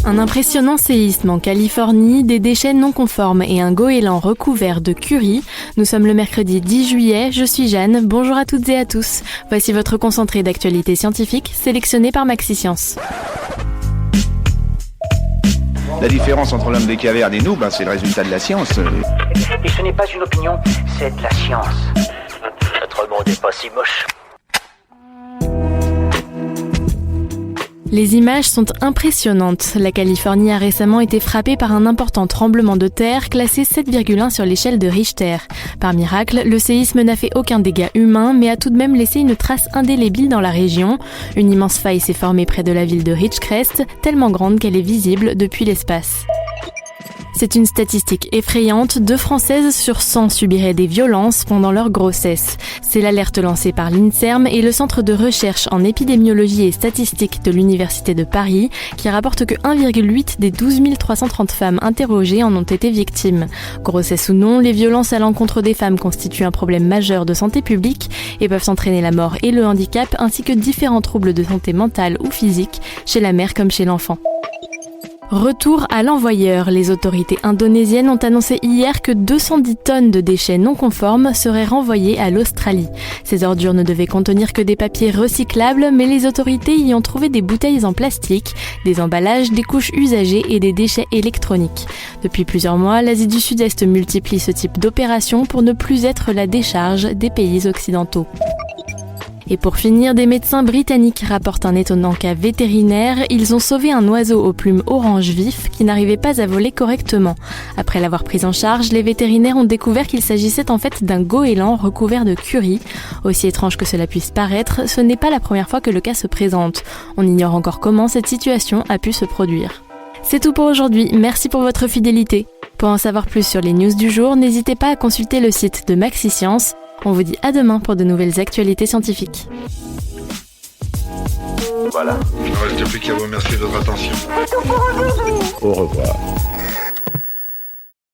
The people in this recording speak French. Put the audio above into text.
Un impressionnant séisme en Californie, des déchets non conformes et un goéland recouvert de curry. Nous sommes le mercredi 10 juillet, je suis Jeanne, bonjour à toutes et à tous. Voici votre concentré d'actualité scientifique sélectionné par MaxiScience. La différence entre l'homme des cavernes et nous, c'est le résultat de la science. Et ce n'est pas une opinion, c'est de la science. Notre monde n'est pas si moche. Les images sont impressionnantes. La Californie a récemment été frappée par un important tremblement de terre classé 7,1 sur l'échelle de Richter. Par miracle, le séisme n'a fait aucun dégât humain, mais a tout de même laissé une trace indélébile dans la région. Une immense faille s'est formée près de la ville de Ridgecrest, tellement grande qu'elle est visible depuis l'espace. C'est une statistique effrayante, 2 Françaises sur 100 subiraient des violences pendant leur grossesse. C'est l'alerte lancée par l'INSERM et le Centre de recherche en épidémiologie et statistique de l'Université de Paris, qui rapporte que 1,8 des 12 330 femmes interrogées en ont été victimes. Grossesse ou non, les violences à l'encontre des femmes constituent un problème majeur de santé publique et peuvent entraîner la mort et le handicap, ainsi que différents troubles de santé mentale ou physique, chez la mère comme chez l'enfant. Retour à l'envoyeur. Les autorités indonésiennes ont annoncé hier que 210 tonnes de déchets non conformes seraient renvoyées à l'Australie. Ces ordures ne devaient contenir que des papiers recyclables, mais les autorités y ont trouvé des bouteilles en plastique, des emballages, des couches usagées et des déchets électroniques. Depuis plusieurs mois, l'Asie du Sud-Est multiplie ce type d'opération pour ne plus être la décharge des pays occidentaux. Et pour finir, des médecins britanniques rapportent un étonnant cas vétérinaire. Ils ont sauvé un oiseau aux plumes orange vif qui n'arrivait pas à voler correctement. Après l'avoir pris en charge, les vétérinaires ont découvert qu'il s'agissait en fait d'un goéland recouvert de curry. Aussi étrange que cela puisse paraître, ce n'est pas la première fois que le cas se présente. On ignore encore comment cette situation a pu se produire. C'est tout pour aujourd'hui, merci pour votre fidélité. Pour en savoir plus sur les news du jour, n'hésitez pas à consulter le site de MaxiScience. On vous dit à demain pour de nouvelles actualités scientifiques. Voilà. Il ne reste plus qu'à vous remercier de votre attention. Au revoir.